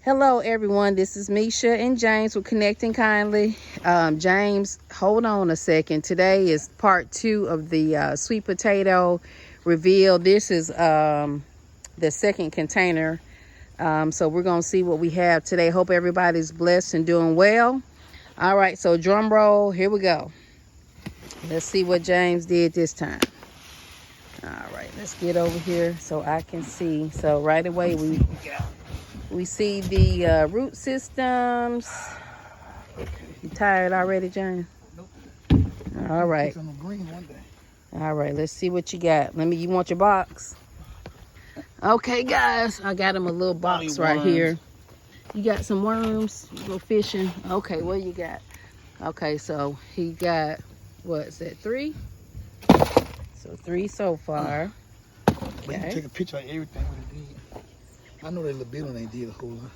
Hello, everyone. This is Misha and James with Connecting Kindly. James, hold on a second. Today is part two of the sweet potato reveal. This is the second container. So we're going to see what we have today. Hope everybody's blessed and doing well. All right, so drum roll. Here we go. Let's see what James did this time. All right, let's get over here so I can see. So right away we see the root systems. You tired already, James? Nope. All right. On the green one day. All right, let's see what you got. You want your box? Okay, guys, I got him a little box right here. You got some worms? You go fishing? Okay, what you got? Okay, so he got, what is that, 3? So 3 so far. Okay. You can take a picture of everything what it did. I know that little bit one ain't did a whole lot.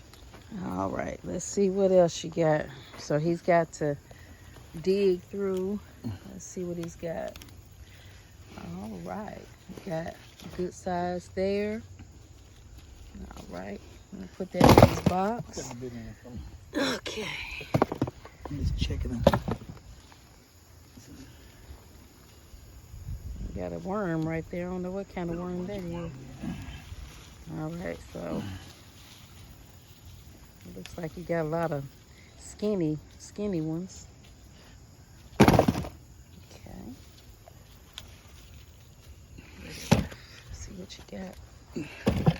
All right, let's see what else you got. So he's got to dig through. Let's see what he's got. All right, got a good size there. All right, I'm gonna put that in his box. Okay. I'm just checking them. Got a worm right there. I don't know what kind of worm that is. All right, so it looks like you got a lot of skinny ones. Okay. Let's see what you got.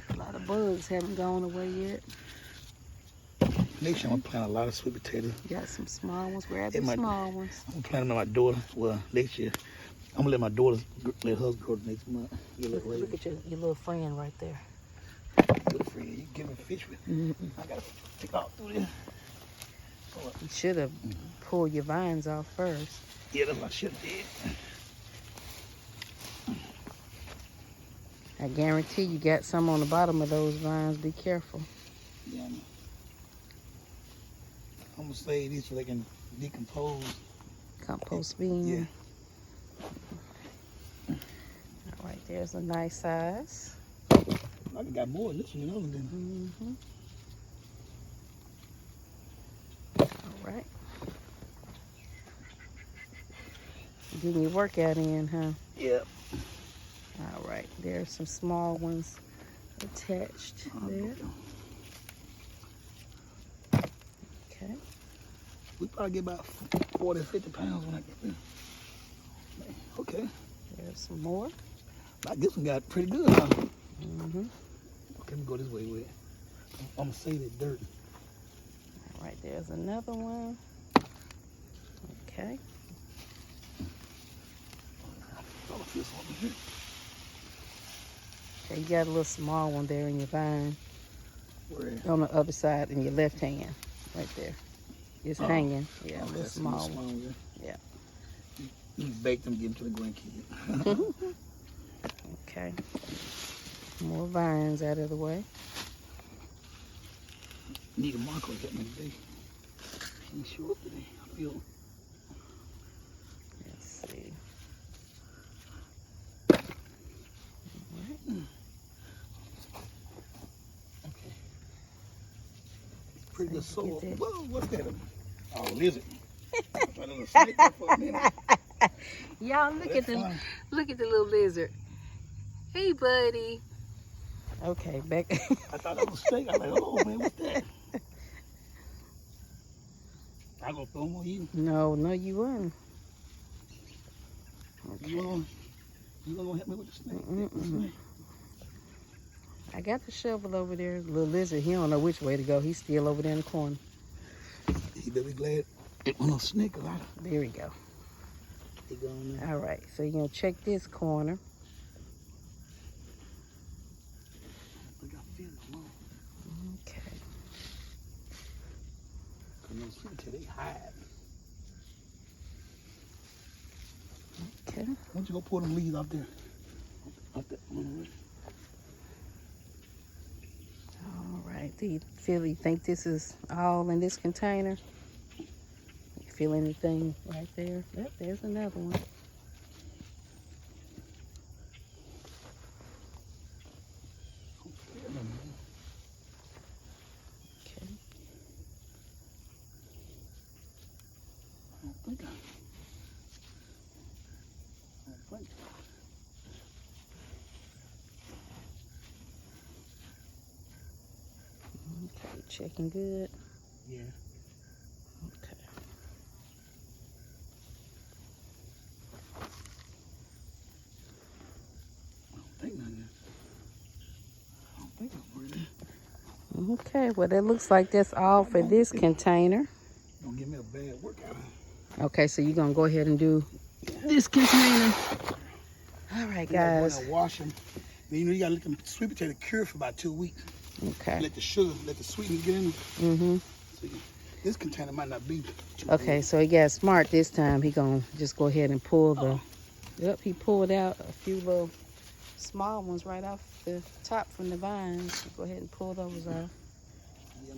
A lot of bugs haven't gone away yet. Next year I'm gonna plant a lot of sweet potatoes. You got some small ones. Grab the small ones. I'm gonna plant them at my daughter. Well, next year. I'm gonna let my daughter let hers grow next month. Look at your little friend right there. Good friend, you give me fish with. I gotta pick out through there. You should have pulled your vines off first. Yeah, that's what I should have did. I guarantee you got some on the bottom of those vines. Be careful. Yeah, I'm gonna save these so they can decompose. Compost bean. Yeah. All right, there's a nice size. I got more of this, you know. All right. Getting your workout in, huh? Yep. All right, there's some small ones attached there. Okay. We probably get about 40, 50 pounds when I get there. Okay. There's some more. I guess we got pretty good, huh? Mm-hmm. Okay, let me go this way with it. I'm gonna save it dirt. All right, there's another one. Okay. Okay, you got a little small one there in your vine. Where? On the other side in your left hand, right there. It's hanging. Yeah, a little small one. Yeah. You bake them, give them to the grandkids. Okay. More vines out of the way. Need a marker like that today. She ain't show up today. I feel. Let's see. Okay. Pretty good soul. Get that. Whoa, what's that? Oh, lizard. I thought it was a snake there for a minute. Y'all look at the little lizard. Hey, buddy. Okay, back. I thought it was a snake. I was like, oh man, what's that? I gonna throw them on you. No, you weren't. Okay. You gonna help me with the snake? I got the shovel over there. Little lizard, he don't know which way to go. He's still over there in the corner. He better be glad it wasn't a snake. There we go. He gone there. All right, so you're gonna check this corner. Okay. They hide. Okay. Why don't you go pull them leaves out there? Out there. All right. Do you think this is all in this container? You feel anything right there? Yep, there's another one. checking good. Yeah. Okay. I don't think nothing. I don't think I'm really. Okay, well, it looks like that's all for this container. Don't give me a bad workout. Okay, so you're gonna go ahead and do this container. All right, guys. Wash them. Then, you know, you gotta let them sweet potato cure for about 2 weeks. Okay. Let the sugar, let the sweetness get in them. So this container might not be too Okay, good. so he got smart this time. He gonna just go ahead and pull the. Yep, he pulled out a few little small ones right off the top from the vines. Go ahead and pull those off. Yeah.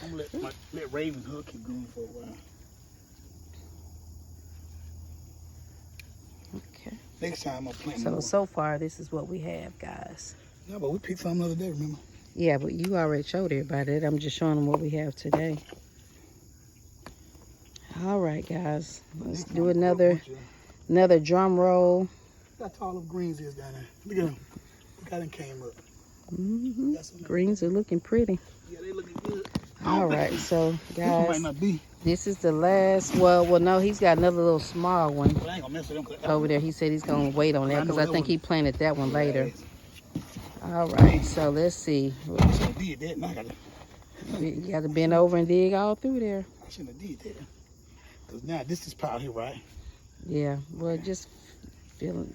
I'm gonna let Raven Hood keep going for a while. Okay. Next time I'll plant more. So far, this is what we have, guys. Yeah, but we picked some the other day, remember? Yeah, but you already showed everybody it. I'm just showing them what we have today. All right, guys. Let's do another drum roll. Look how tall them greens is down there. Look at them. Look how they came up. Greens are looking pretty. Yeah, they looking good. All right, so This one might guys, not be. this is the last. Well, no, he's got another little small one But I ain't gonna mess with them. over there. He said he's gonna wait on that because I think he planted that one later. Yes. All right, so let's see. I should have did that. Now I gotta. You got to bend over and dig all through there. I shouldn't have did that. Cause now this is piled here, right? Yeah, well, just feeling.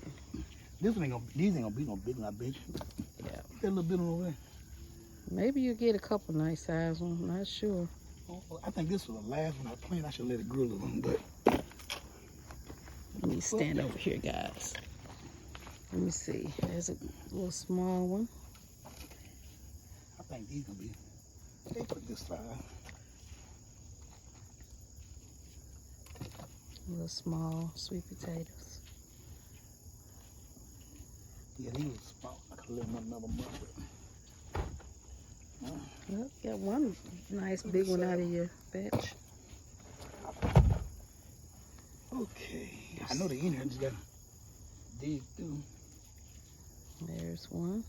This one ain't gonna. These ain't gonna be no big one, I bet you. Yeah. That little bit over there. Maybe you'll get a couple nice size ones. I'm not sure. Oh, I think this was the last one I planted. I should let it grow a little bit, but. Let me stand over here, guys. Let me see. There's a little small one. I think these gonna be. They put this side. Little small sweet potatoes. Yeah, these was small. I could let them another month. Yep, got one nice big one out of your batch. Okay. I know the in here just gotta dig through. There's one.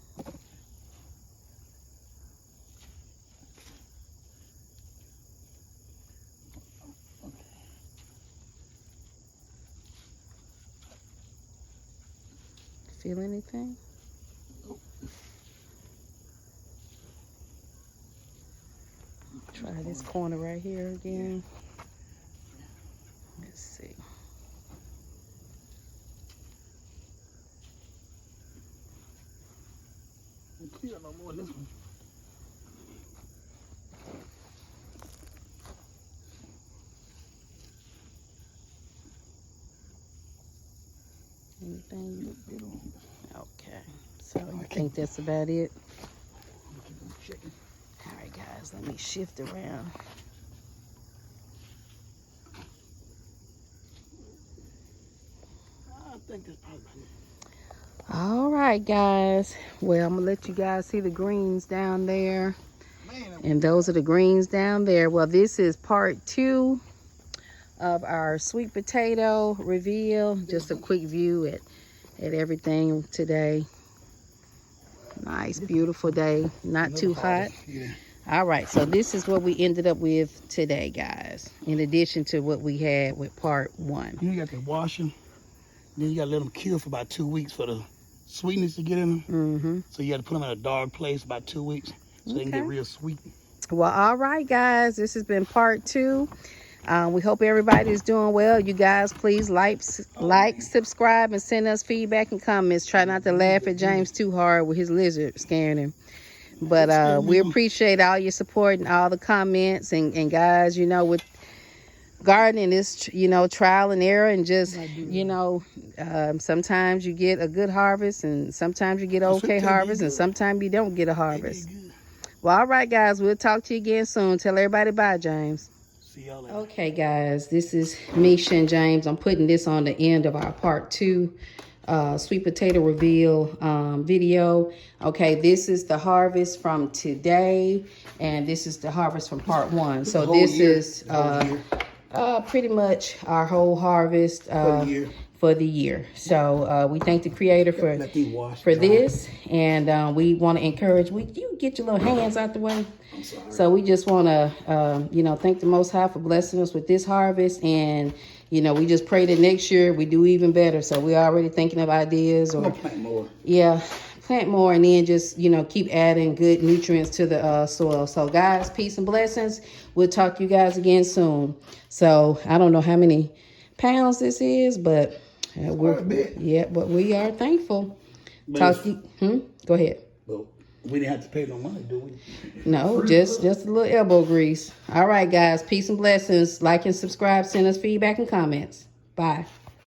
Feel anything? Try this corner right here again. Let's see. Clear no more in this one. Anything? Okay. So I think that's about it. All right, guys, let me shift around. I think that's probably about it. All right, guys. Well, I'm gonna let you guys see the greens down there. Man, And those are the greens down there. Well, this is part 2 of our sweet potato reveal. Just a quick view at everything today. Nice, beautiful day. Not too hot. Yeah. All right, so this is what we ended up with today, guys. In addition to what we had with part 1. You got to wash them. Then you got to let them cure for about 2 weeks for the sweetness to get in them. So you got to put them in a dark place about 2 weeks so they can get real sweet. Well, all right, guys. This has been part 2. We hope everybody's doing well. You guys, please like, subscribe, and send us feedback and comments. Try not to laugh at James too hard with his lizard scaring him. But we appreciate all your support and all the comments. And guys, you know, with gardening is, you know, trial and error. And just, you know, sometimes you get a good harvest. And sometimes you get an okay harvest. And sometimes you don't get a harvest. Well, all right, guys. We'll talk to you again soon. Tell everybody bye, James. See y'all later. Okay, guys, this is Misha and James. I'm putting this on the end of our part 2 sweet potato reveal video. Okay, this is the harvest from today, and this is the harvest from part 1. So this is pretty much our whole harvest for the year. So we thank the Creator for Let these wash for dry. this, and we want to encourage. You get your little hands out the way. I'm sorry. So we just want to, thank the Most High for blessing us with this harvest, and we just pray that next year we do even better. So we're already thinking of ideas, I'm or gonna plant more. yeah, plant more, and then just keep adding good nutrients to the soil. So guys, peace and blessings. We'll talk to you guys again soon. So I don't know how many pounds this is, but Quite a bit. but we are thankful. But Talk to you. Go ahead. But we didn't have to pay no money, do we? No, just a little elbow grease. All right, guys. Peace and blessings. Like and subscribe. Send us feedback and comments. Bye.